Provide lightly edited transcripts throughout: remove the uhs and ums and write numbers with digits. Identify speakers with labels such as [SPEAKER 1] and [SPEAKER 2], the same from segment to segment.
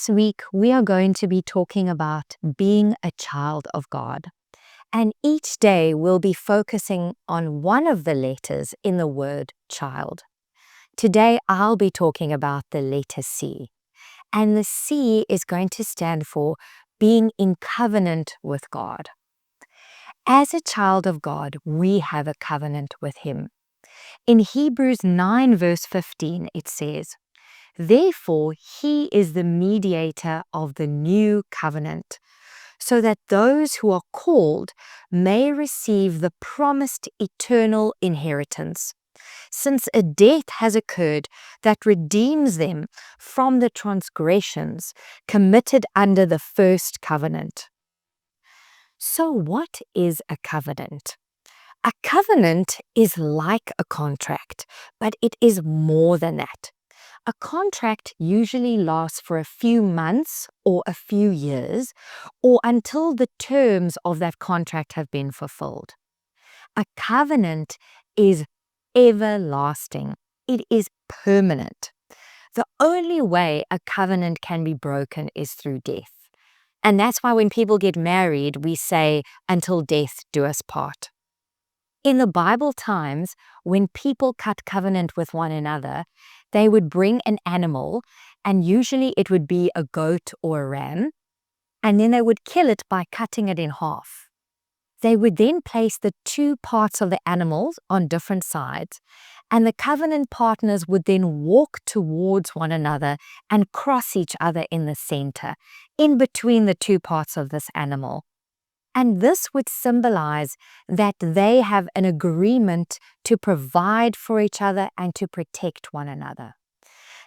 [SPEAKER 1] This week, we are going to be talking about being a child of God. And each day, we'll be focusing on one of the letters in the word child. Today, I'll be talking about the letter C. And the C is going to stand for being in covenant with God. As a child of God, we have a covenant with Him. In Hebrews 9 verse 15, it says, "Therefore, He is the mediator of the new covenant, so that those who are called may receive the promised eternal inheritance, since a death has occurred that redeems them from the transgressions committed under the first covenant." So what is a covenant? A covenant is like a contract, but it is more than that. A contract usually lasts for a few months or a few years, or until the terms of that contract have been fulfilled. A covenant is everlasting. It is permanent. The only way a covenant can be broken is through death. And that's why when people get married, we say, "Until death do us part." In the Bible times, when people cut covenant with one another, they would bring an animal, and usually it would be a goat or a ram, and then they would kill it by cutting it in half. They would then place the two parts of the animals on different sides, and the covenant partners would then walk towards one another and cross each other in the center, in between the two parts of this animal. And this would symbolize that they have an agreement to provide for each other and to protect one another.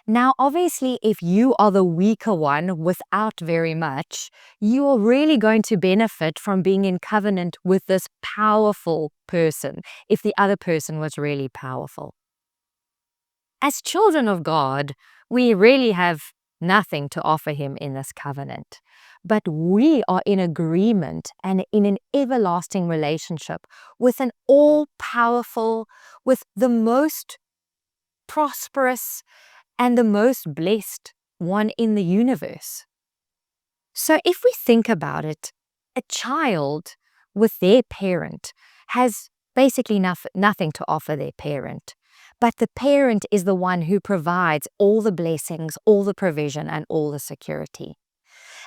[SPEAKER 1] Now, obviously, if you are the weaker one without very much, you are really going to benefit from being in covenant with this powerful person, if the other person was really powerful. As children of God, we really have nothing to offer Him in this covenant. But we are in agreement and in an everlasting relationship with an all-powerful, with the most prosperous and the most blessed one in the universe. So if we think about it, a child with their parent has basically nothing to offer their parent. But the parent is the one who provides all the blessings, all the provision, and all the security.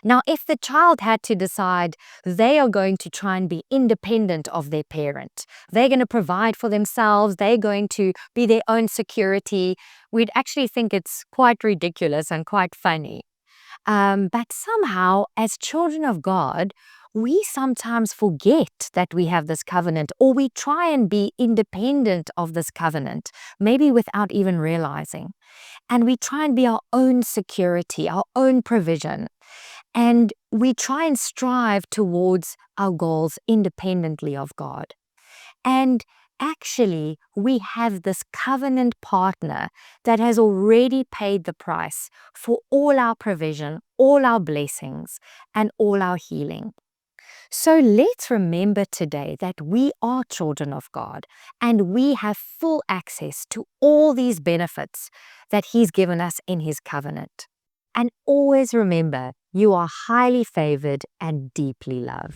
[SPEAKER 1] Now, if the child had to decide they are going to try and be independent of their parent, they're going to provide for themselves, they're going to be their own security, we'd actually think it's quite ridiculous and quite funny. But somehow, as children of God, we sometimes forget that we have this covenant, or we try and be independent of this covenant, maybe without even realizing. And we try and be our own security, our own provision. And we try and strive towards our goals independently of God. And actually, we have this covenant partner that has already paid the price for all our provision, all our blessings, and all our healing. So let's remember today that we are children of God and we have full access to all these benefits that He's given us in His covenant. And always remember, you are highly favored and deeply loved.